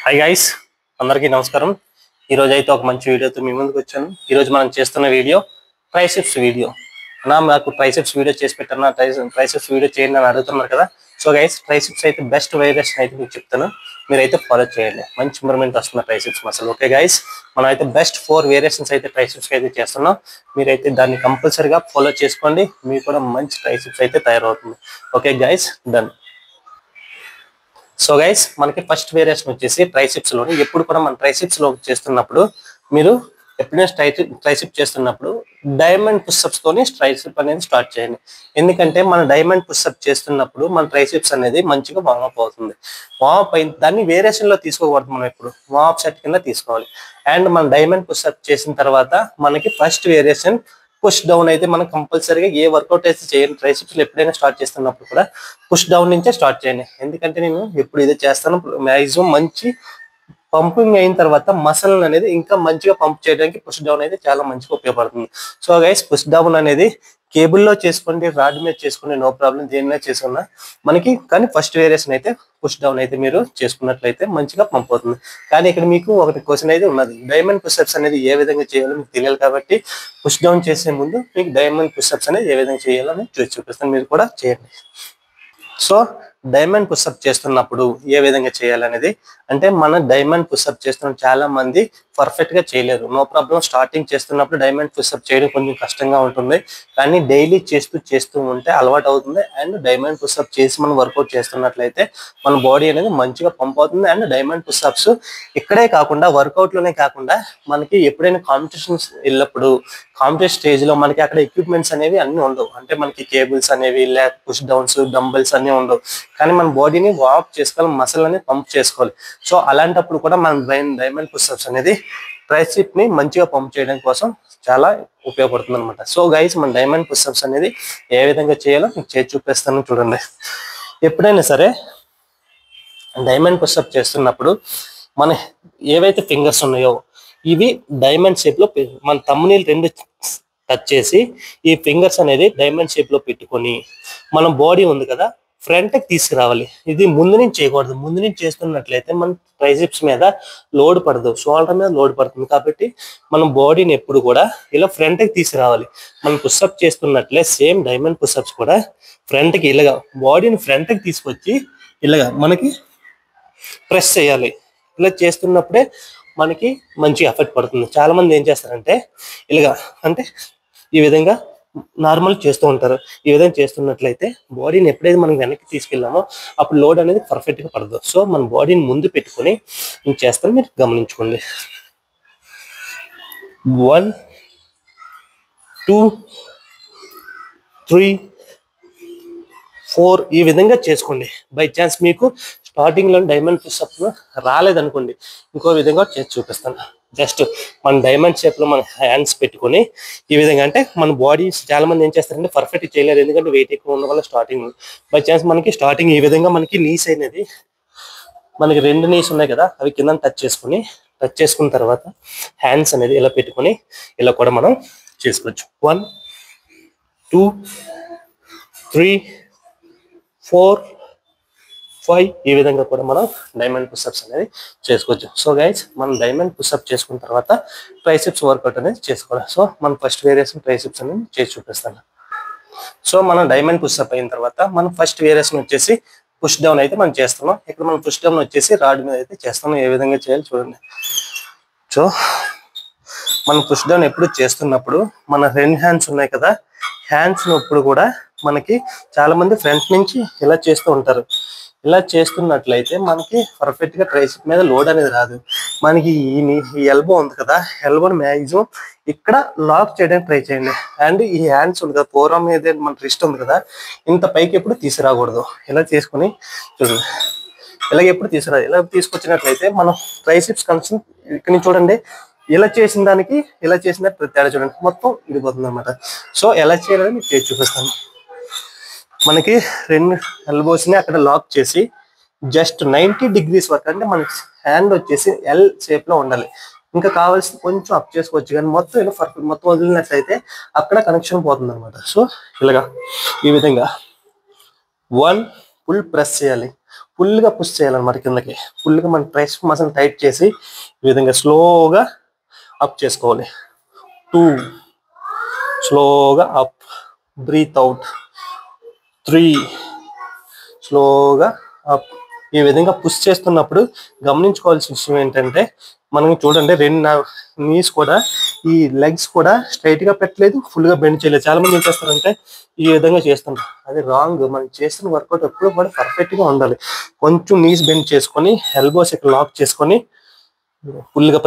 Hi guys, అందరికీ నమస్కారం. ఈరోజు అయితే ఒక మంచి వీడియోతో మీ ముందుకు వచ్చాను. ఈరోజు మనం చేస్తున్న వీడియో ట్రైసెప్స్ వీడియో. నాకు ట్రైసెప్స్ వీడియో చేసి పెట్టాను, ట్రైసెప్స్ వీడియో చేయండి అని అడుగుతున్నారు కదా. సో గైస్, ట్రైసెప్స్ అయితే బెస్ట్ వేరియేషన్ అయితే మీకు చెప్తాను, మీరైతే ఫాలో చేయండి. మంచి ఇంప్రూవ్మెంట్ వస్తున్న ట్రైసెప్స్ మసల్. ఓకే గైస్, మనం అయితే బెస్ట్ 4 వేరియేషన్స్ అయితే ట్రైసెప్స్ అయితే చేస్తున్నాం. మీరైతే దాన్ని కంపల్సరీగా ఫాలో చేసుకోండి, మీకు కూడా మంచి ట్రైసెప్స్ అయితే తయారవుతుంది. Okay guys, done. So guys, మనకి ఫస్ట్ వేరియేషన్ వచ్చేసి ట్రైసెప్స్ లో. ఎప్పుడు కూడా మన ట్రైసెప్స్ లో చేస్తున్నప్పుడు మీరు ఎప్పుడైనా ట్రైసెప్ చేస్తున్నప్పుడు డైమండ్ పుషప్స్ తోని ట్రైసెప్ అనేది స్టార్ట్ చేయండి. ఎందుకంటే మన డైమండ్ పుషప్ చేస్తున్నప్పుడు మన ట్రైసెప్స్ అనేది మంచిగా వార్మప్ అవుతుంది. వార్మప్ అయిన దాన్ని వేరియేషన్ లో తీసుకోకూడదు, మనం ఇప్పుడు వార్మప్ సెట్ కింద తీసుకోవాలి. అండ్ మన డైమండ్ పుషప్ చేసిన తర్వాత మనకి ఫస్ట్ వేరియేషన్ పుష్ డౌన్ అయితే మనం కంపల్సరీగా ఏ వర్కౌట్ అయితే చేయండి. ట్రైసెప్స్ ఎప్పుడైనా స్టార్ట్ చేస్తున్నప్పుడు కూడా పుష్ డౌన్ నుంచే స్టార్ట్ చేయండి. ఎందుకంటే నేను ఎప్పుడు ఇదే చేస్తాను, మ్యాక్సిమం మంచి పంపింగ్ అయిన తర్వాత మసల్ అనేది ఇంకా మంచిగా పంప్ చేయడానికి పుష్ డౌన్ అయితే చాలా మంచిగా ఉపయోగపడుతుంది. సో గైస్, పుష్ డౌన్ అనేది కేబుల్లో చేసుకోండి, రాడ్ మీద చేసుకోండి, నో ప్రాబ్లం, దేని మీద చేసుకున్నా మనకి. కానీ ఫస్ట్ వేరియేషన్ అయితే పుష్ డౌన్ అయితే మీరు చేసుకున్నట్లయితే మంచిగా పంప్ అవుతుంది. కానీ ఇక్కడ మీకు ఒకటి క్వశ్చన్ అయితే ఉన్నది, డైమండ్ పుషప్స్ అనేది ఏ విధంగా చేయాలో మీకు తెలియాలి. కాబట్టి పుష్ డౌన్ చేసే ముందు మీకు డైమండ్ పుషప్స్ అనేది ఏ విధంగా చేయాలో అని చూపిస్తాను, మీరు కూడా చేయండి. సో డైమండ్ పుషప్ చేస్తున్నప్పుడు ఏ విధంగా చేయాలనేది, అంటే మన డైమండ్ పుషప్ చేస్తున్న చాలా మంది పర్ఫెక్ట్ గా చేయలేరు. నో ప్రాబ్లం, స్టార్టింగ్ చేస్తున్నప్పుడు డైమండ్ పుషప్ చేయడం కొంచెం కష్టంగా ఉంటుంది. కానీ డైలీ చేస్తూ ఉంటే అలవాటు అవుతుంది. అండ్ డైమండ్ పుషప్ చేసి మనం వర్కౌట్ చేస్తున్నట్లయితే మన బాడీ అనేది మంచిగా పంప్ అవుతుంది. అండ్ డైమండ్ పుషప్స్ ఇక్కడే కాకుండా వర్కౌట్ లోనే కాకుండా మనకి ఎప్పుడైనా కాంపిటీషన్స్ వెళ్ళినప్పుడు, కాంపిటీషన్ స్టేజ్ లో మనకి అక్కడ ఎక్విప్మెంట్స్ అనేవి అన్ని ఉండవు. అంటే మనకి కేబుల్స్ అనేవి, లేక పుష్ డౌన్స్, డంబెల్స్ అన్ని ఉండవు. కానీ మన బాడీని వార్మ్ చేసుకోవాలి, మసిల్ అనేది పంప్ చేసుకోవాలి. సో అలాంటప్పుడు కూడా మన డైమండ్ పుషప్స్ అనేది ట్రైసెప్ ని మంచిగా పంప్ చేయడం కోసం చాలా ఉపయోగపడుతుంది అనమాట. సో గైస్, మన డైమండ్ పుషప్స్ అనేది ఏ విధంగా చేయాలో మీకు చేసి చూపిస్తాను, చూడండి. ఎప్పుడైనా సరే డైమండ్ పుషప్ చేస్తున్నప్పుడు మన ఏవైతే ఫింగర్స్ ఉన్నాయో ఇవి డైమండ్ షేప్ లో, మన తమ్మునీలు 2 టచ్ చేసి ఈ ఫింగర్స్ అనేది డైమండ్ షేప్ లో పెట్టుకొని మన బాడీ ఉంది కదా ఫ్రంట్ కి తీసుకురావాలి. ఇది ముందు నుంచి చేయకూడదు. ముందు నుంచి చేస్తున్నట్లయితే మన ట్రైసెప్స్ మీద లోడ్ పడదు, షోల్డర్ మీద లోడ్ పడుతుంది. కాబట్టి మనం బాడీని ఎప్పుడు కూడా ఇలా ఫ్రంట్ కి తీసుకురావాలి. మనం పుషప్ చేస్తున్నట్లే సేమ్ డైమండ్ పుషప్స్ కూడా ఫ్రంట్ కి ఇలాగా బాడీని ఫ్రంట్ కి తీసుకొచ్చి ఇలాగా మనకి ప్రెస్ చేయాలి. ఇలా చేస్తున్నప్పుడే మనకి మంచి ఎఫెక్ట్ పడుతుంది. చాలా మంది ఏం చేస్తారంటే ఇలాగా, అంటే ఈ విధంగా నార్మల్ చేస్తూ ఉంటారు. ఈ విధంగా చేస్తున్నట్లయితే బాడీని ఎప్పుడైతే మనం వెనక్కి తీసుకెళ్ళామో అప్పుడు లోడ్ అనేది పర్ఫెక్ట్ గా పడదు. సో మన బాడీని ముందు పెట్టుకొని నేను చేస్తాను, మీరు గమనించుకోండి. 1 2 3 4 ఈ విధంగా చేసుకోండి. బై ఛాన్స్ మీకు స్టార్టింగ్ లో డైమండ్ పుషప్ రాలేదనుకోండి, ఇంకో విధంగా చేసి చూపిస్తాను. జస్ట్ మన డైమండ్ షేప్ లో మన హ్యాండ్స్ పెట్టుకొని ఈ విధంగా, అంటే మన బాడీ చాలా మంది ఏం చేస్తారంటే పర్ఫెక్ట్ చేయలేరు, ఎందుకంటే వెయిట్ ఎక్కువ ఉన్న వల్ల. స్టార్టింగ్ బై ఛాన్స్ మనకి స్టార్టింగ్ ఈ విధంగా మనకి నీస్ అనేది, మనకి 2 నీస్ ఉన్నాయి కదా, అవి కింద టచ్ చేసుకున్న తర్వాత హ్యాండ్స్ అనేది ఇలా పెట్టుకొని ఇలా కూడా మనం చేసుకోవచ్చు. 1 2 3 4 5 ఈ విధంగా కూడా మనం డైమండ్ పుషప్స్ అనేది చేసుకోవచ్చు. సో గైస్, మనం డైమండ్ పుషప్ చేసుకున్న తర్వాత ట్రైసెప్స్ వర్కౌట్ అనేది చేసుకోవాలి. సో మనం ఫస్ట్ వేరియేషన్ ట్రైసెప్స్ అనేది చేసి చూపిస్తాను. సో మనం డైమండ్ పుషప్ అయిన తర్వాత మనం ఫస్ట్ వేరియేషన్ వచ్చేసి పుష్ డౌన్ అయితే మనం చేస్తున్నాం. ఇక్కడ మనం పుష్ డౌన్ వచ్చేసి రాడ్ మీద అయితే చేస్తున్నాం. ఏ విధంగా చేయాలి చూడండి. సో మనం పుష్ డౌన్ ఎప్పుడు చేస్తున్నప్పుడు మన 2 హ్యాండ్స్ ఉన్నాయి కదా, హ్యాండ్స్ ఎప్పుడు కూడా మనకి చాలా మంది ఫ్రంట్ నుంచి ఇలా చేస్తూ ఉంటారు. ఇలా చేస్తున్నట్లయితే మనకి పర్ఫెక్ట్ గా ట్రైసెప్ మీద లోడ్ అనేది రాదు. మనకి ఈ ఎల్బో ఉంది కదా, ఎల్బోని మ్యాక్సిమం ఇక్కడ లాక్ చేయడానికి ట్రై చేయండి. అండ్ ఈ హ్యాండ్స్ ఉంది కదా, ఫోర్ ఆర్మ్ మీద మన రిస్ట్ ఉంది కదా, ఇంత పైకి ఎప్పుడు తీసుకురాకూడదు. ఇలా చేసుకుని చూడండి, ఇలాగ ఎప్పుడు తీసుకురాదు. ఇలా తీసుకొచ్చినట్లయితే మనం ట్రైసెప్స్ కన్సన్ ఇక్కడ నుంచి చూడండి, ఇలా చేసిన దానికి ఇలా చేసిన తేడా చూడండి, మొత్తం ఇడిపోతుంది అనమాట. సో ఎలా చేయాలని మీకు చేసి చూపిస్తాను. మనకి 2 ఎల్బోస్ ని అక్కడ లాక్ చేసి జస్ట్ 90 డిగ్రీస్ వరకు, అంటే మన హ్యాండ్ వచ్చేసి ఎల్ షేప్ లో ఉండాలి. ఇంకా కావాల్సి కొంచెం అప్ చేసుకోవచ్చు, కానీ మొత్తం ఇలా పర్ఫెక్ట్ మొత్తం వదిలినట్లయితే అక్కడ కనెక్షన్ పోతుంది అనమాట. సో ఇలాగా ఈ విధంగా 1 ఫుల్ ప్రెస్ చేయాలి, ఫుల్గా పుష్ చేయాలన్నమాట కిందకి. ఫుల్గా మన ట్రైసెప్స్ మసిల్ టైట్ చేసి ఈ విధంగా స్లోగా అప్ చేసుకోవాలి. 2 స్లోగా అప్, బ్రీత్ అవుట్. 3 స్లోగా అప్. ఈ విధంగా పుష్ చేస్తున్నప్పుడు గమనించుకోవాల్సిన విషయం ఏంటంటే, మనం చూడండి 2 నీస్ కూడా, ఈ లెగ్స్ కూడా స్ట్రైట్ గా పెట్టలేదు, ఫుల్ గా బెండ్ చేయలేదు. చాలా మంది ఏం చేస్తారంటే ఈ విధంగా చేస్తుంటారు. అది రాంగ్. మనం చేస్తున్న వర్కౌట్ ఎప్పుడు కూడా పర్ఫెక్ట్ గా ఉండాలి. కొంచెం నీస్ బెండ్ చేసుకొని, ఎల్బోస్ ఇక్కడ లాక్ చేసుకొని, ఫుల్ గా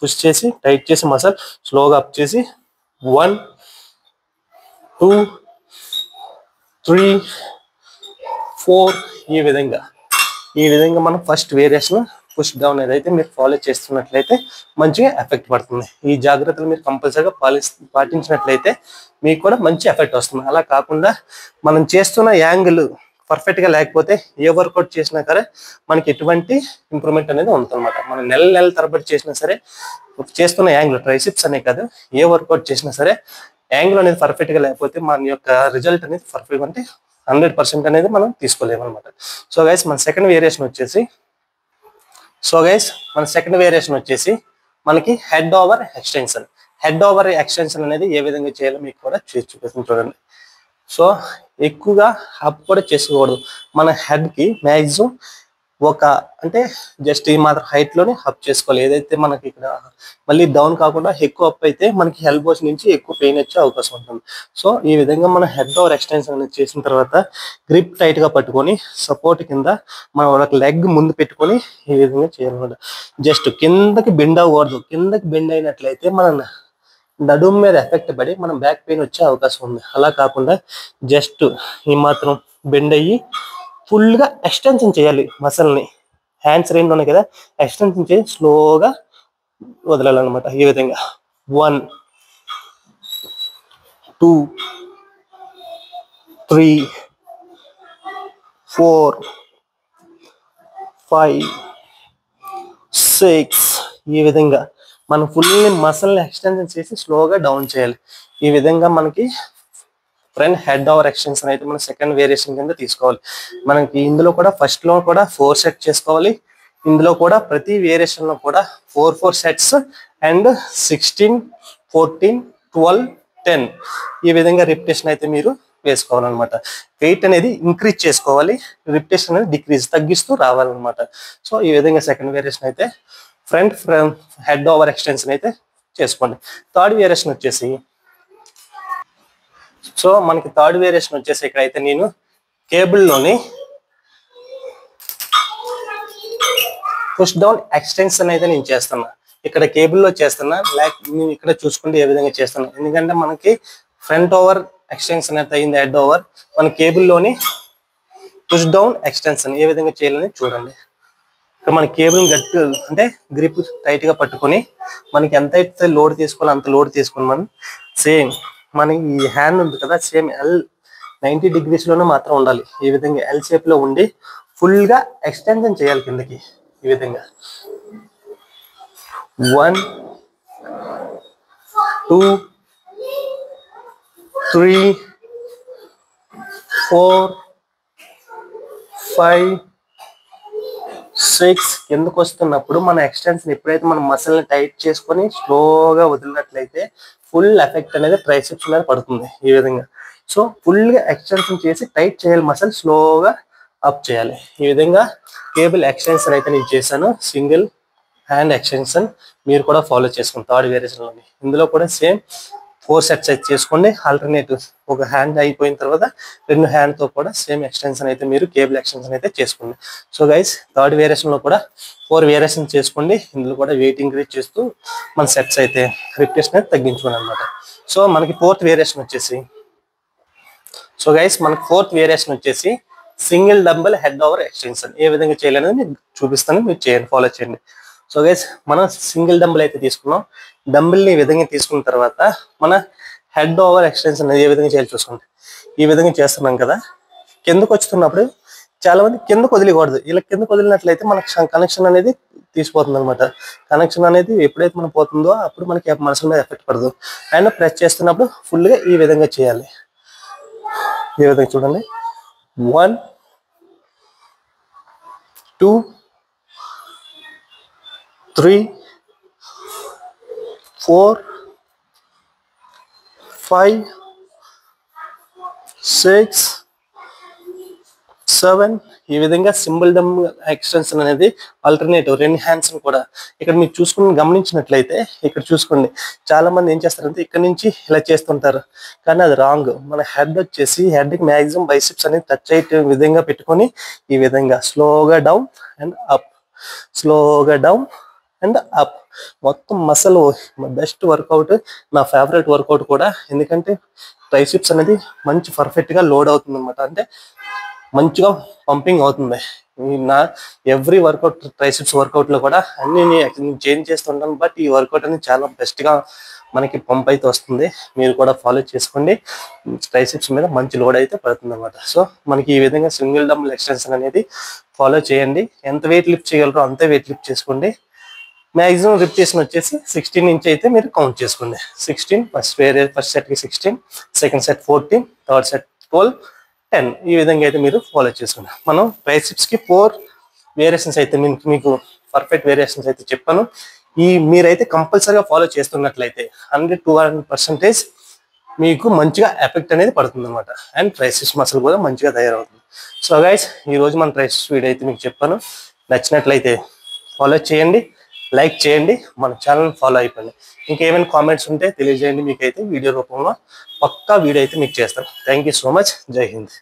పుష్ చేసి టైట్ చేసి మసల్ స్లోగా అప్ చేసి 1 2 3 4 ఈ విధంగా మనం ఫస్ట్ వేరియేషన్ పుష్ డౌన్ ఏదైతే మీరు ఫాలో చేస్తున్నట్లయితే మంచిగా ఎఫెక్ట్ పడుతుంది. ఈ జాగ్రత్తలు మీరు కంపల్సరీగా పాటించినట్లయితే మీకు కూడా మంచి ఎఫెక్ట్ వస్తుంది. అలా కాకుండా మనం చేస్తున్న యాంగిల్ పర్ఫెక్ట్ గా లేకపోతే ఏ వర్కౌట్ చేసినా సరే మనకి ఎటువంటి ఇంప్రూవ్మెంట్ అనేది ఉంటుందన్నమాట. మనం నెల తరబడి చేసినా సరే చేస్తున్న యాంగిల్, ట్రైసిప్స్ అనే కాదు, ఏ వర్కౌట్ చేసినా సరే యాంగిల్ అనేది పర్ఫెక్ట్ గా లేకపోతే మన యొక్క రిజల్ట్ అనేది పర్ఫెక్ట్ అంటే 100% అనేది మనం తీసుకోలేము అనమాట. సో గైస్ మన సెకండ్ వేరియేషన్ వచ్చేసి మనకి head over extension. Head over extension అనేది ఏ విధంగా చేయాలో మీకు కూడా చూపిస్తుంది చూడండి. సో ఎక్కువగా అప్ కూడా చేసుకోకూడదు. మన హెడ్ కి మ్యాక్సిమం ఒక అంటే జస్ట్ ఈ మాత్రం హైట్ లోనే అప్ చేసుకోవాలి. ఏదైతే మనకి ఇక్కడ మళ్ళీ డౌన్ కాకుండా ఎక్కువ అప్ అయితే మనకి ఎల్బోస్ నుంచి ఎక్కువ పెయిన్ వచ్చే అవకాశం ఉంటుంది. సో ఈ విధంగా మనం హెడ్ ఓవర్ ఎక్స్టెన్షన్ అనేది చేసిన తర్వాత గ్రిప్ టైట్ గా పట్టుకొని సపోర్ట్ కింద మనం ఒక లెగ్ ముందు పెట్టుకొని ఈ విధంగా చేయాలన్నమాట. జస్ట్ కిందకి బెండ్ అవ్వకూడదు. కిందకి బెండ్ అయినట్లయితే మన నడుము మీద ఎఫెక్ట్ పడి మనం బ్యాక్ పెయిన్ వచ్చే అవకాశం ఉంది. అలా కాకుండా జస్ట్ ఈ మాత్రం బెండ్ అయ్యి ఫుల్ గా ఎక్స్టెన్షన్ చేయాలి. మసల్ని హ్యాండ్స్ 2 ఉన్నాయి కదా, ఎక్స్టెన్షన్ చేసి స్లోగా వదలాలన్నమాట. ఈ విధంగా 1 2 3 4 5 6 ఈ విధంగా మనం ఫుల్ మసల్ని ఎక్స్టెన్షన్ చేసి స్లోగా డౌన్ చేయాలి. ఈ విధంగా మనకి ఫ్రంట్ హెడ్ ఓవర్ ఎక్స్టెన్షన్ అయితే మనం సెకండ్ వేరియేషన్ కింద తీసుకోవాలి. మనకి ఇందులో కూడా ఫస్ట్ లో కూడా 4 సెట్ చేసుకోవాలి. ఇందులో కూడా ప్రతి వేరియేషన్ లో కూడా 4 సెట్స్ అండ్ 16 14 12 10 ఈ విధంగా రిపిటేషన్ అయితే మీరు వేసుకోవాలన్నమాట. వెయిట్ అనేది ఇంక్రీజ్ చేసుకోవాలి, రిపిటేషన్ అనేది డిక్రీజ్ తగ్గిస్తూ రావాలన్నమాట. సో ఈ విధంగా సెకండ్ వేరియేషన్ అయితే ఫ్రంట్ హెడ్ ఓవర్ ఎక్స్టెన్షన్ అయితే చేసుకోండి. థర్డ్ వేరియేషన్ వచ్చేసి ఇక్కడైతే నేను కేబుల్లోని పుష్ డౌన్ ఎక్స్టెన్షన్ అయితే నేను చేస్తున్నా. ఇక్కడ కేబుల్లో చేస్తున్నా, నేను ఇక్కడ చూసుకుంటే ఏ విధంగా చేస్తున్నా. ఎందుకంటే మనకి ఫ్రంట్ ఓవర్ ఎక్స్టెన్షన్ అయితే అయింది హెడ్ ఓవర్, మన కేబుల్లోని పుష్ డౌన్ ఎక్స్టెన్షన్ ఏ విధంగా చేయాలని చూడండి. ఇక్కడ మన కేబుల్ గట్టి అంటే గ్రిప్ టైట్ గా పట్టుకొని మనకి ఎంత అయితే లోడ్ తీసుకోవాలో అంత లోడ్ తీసుకొని మనం సేమ్ మన ఈ హ్యాండ్ ఉంది కదా, సేమ్ 90 degrees లోనే మాత్రం ఉండాలి. ఈ విధంగా ఎల్ షేప్ లో ఉండి ఫుల్ గా ఎక్స్టెన్షన్ చేయాలి కిందకి. ఈ విధంగా 1 2 3 4 5 6 కిందకు వస్తున్నప్పుడు మన ఎక్స్టెన్షన్ ఎప్పుడైతే మనం మసిల్ని టైట్ చేసుకొని స్లోగా వదిలినట్లయితే ఫుల్ ఎఫెక్ట్ అనేది ట్రైసెప్స్ మీద పడుతుంది. ఈ విధంగా సో ఫుల్ గా ఎక్స్టెన్షన్ చేసి టైట్ చేయాలి, మసిల్ స్లోగా అప్ చేయాలి. ఈ విధంగా కేబుల్ ఎక్స్టెన్షన్ అయితే నేను చేశాను. సింగిల్ హ్యాండ్ ఎక్స్టెన్షన్ మీరు కూడా ఫాలో చేసుకోండి థర్డ్ వేరియేషన్ లోని. ఇందులో కూడా సేమ్ 4 సెట్స్ అయితే చేసుకోండి. ఆల్టర్నేటివ్స్ ఒక హ్యాండ్ అయిపోయిన తర్వాత 2 హ్యాండ్ తో కూడా సేమ్ ఎక్స్టెన్షన్ అయితే మీరు కేబుల్ ఎక్స్టెన్షన్ అయితే చేసుకోండి. సో గైస్ థర్డ్ వేరియేషన్ లో కూడా 4 వేరియేషన్ చేసుకోండి. ఇందులో కూడా వెయిట్ ఇంక్రీజ్ చేస్తూ మన సెట్స్ అయితే రిపిటేషన్ అయితే తగ్గించుకోండి అనమాట. సో మనకి ఫోర్త్ వేరియేషన్ వచ్చేసి single dumbbell head over extension ఏ విధంగా చేయాలనేది నేను చూపిస్తాను, మీరు చేయండి, ఫాలో చేయండి. సో గైస్ మనం సింగిల్ డంబెల్ అయితే తీసుకున్నాం. డంబెల్ని ఈ విధంగా తీసుకున్న తర్వాత మన హెడ్ ఓవర్ ఎక్స్టెన్షన్ ఏ విధంగా చేయాలి చూసుకోండి. ఈ విధంగా చేస్తున్నాం కదా, కిందకు వచ్చుతున్నప్పుడు చాలా మంది కిందకు వదిలేకూడదు. ఇలా కిందకు వదిలినట్లయితే మనకు కనెక్షన్ అనేది తీసిపోతుంది అనమాట. కనెక్షన్ అనేది ఎప్పుడైతే మనం పోతుందో అప్పుడు మనకి మనుషుల మీద ఎఫెక్ట్ పడదు. అండ్ ప్రెస్ చేస్తున్నప్పుడు ఫుల్గా ఈ విధంగా చేయాలి. ఈ విధంగా చూడండి 1 2 3 4 5 6 7 ఈ విధంగా సింబల్ డమ్ ఎక్స్టెన్షన్ అనేది ఆల్టర్నేటివ్ రెండు హ్యాండ్స్ కూడా ఇక్కడ మీరు చూసుకుని గమనించినట్లయితే ఇక్కడ చూసుకోండి చాలా మంది ఏం చేస్తారంటే ఇక్కడ నుంచి ఇలా చేస్తుంటారు కానీ అది రాంగ్ మన హెడ్ వచ్చేసి హెడ్ కి మాక్సిమం బైసిప్స్ అనేది టచ్ అయ్యే విధంగా పెట్టుకొని ఈ విధంగా స్లోగా డౌన్ అండ్ అప్ స్లోగా డౌన్ అండ్ అప్ మొత్తం మసల్ బెస్ట్ వర్కౌట్ నా ఫేవరెట్ వర్కౌట్ కూడా ఎందుకంటే ట్రైసిప్స్ అనేది మంచి పర్ఫెక్ట్ గా లోడ్ అవుతుంది అనమాట అంటే మంచిగా పంపింగ్ అవుతుంది నా ఎవ్రీ వర్కౌట్ ట్రైసిప్స్ వర్కౌట్ లో కూడా అన్ని నేను చేంజ్ చేస్తుంటాను బట్ ఈ వర్కౌట్ అనేది చాలా బెస్ట్ గా మనకి పంప్ అయితే వస్తుంది మీరు కూడా ఫాలో చేసుకోండి ట్రైసిప్స్ మీద మంచి లోడ్ అయితే పడుతుంది అనమాట సో మనకి ఈ విధంగా సింగిల్ డంబుల్ ఎక్స్టెన్షన్ అనేది ఫాలో చేయండి ఎంత వెయిట్ లిఫ్ట్ చేయగలరో అంతే వెయిట్ లిఫ్ట్ చేసుకోండి మాక్సిమం రిపిటేషన్ వచ్చేసి 16 నుంచి అయితే మీరు కౌంట్ చేసుకోండి 16 ఫస్ట్ సెట్ కి 16 సెకండ్ సెట్ 14 థర్డ్ సెట్ 12 10 ఈ విధంగా అయితే మీరు ఫాలో చేసుకోండి మనం ట్రైసిప్స్ కి 4 వేరియేషన్స్ అయితే మీకు పర్ఫెక్ట్ వేరియేషన్స్ అయితే చెప్పాను ఈ మీరైతే కంపల్సరీగా ఫాలో చేస్తున్నట్లయితే 100-200% మీకు మంచిగా ఎఫెక్ట్ అనేది పడుతుంది అనమాట అండ్ ట్రైసిప్స్ మసిల్ కూడా మంచిగా తయారవుతుంది సో గైస్ ఈ రోజు మన ట్రైసిప్స్ వీడియో అయితే మీకు చెప్పాను నచ్చినట్లయితే ఫాలో చేయండి లైక్ చేయండి మన ఛానల్ ఫాలో అయిపోండి ఇంకేమైనా కామెంట్స్ ఉంటే తెలియజేయండి మీకైతే వీడియో రూపంలో పక్కా వీడియో అయితే మీకు చేస్తాను థ్యాంక్ యూ సో మచ్ జై హింద్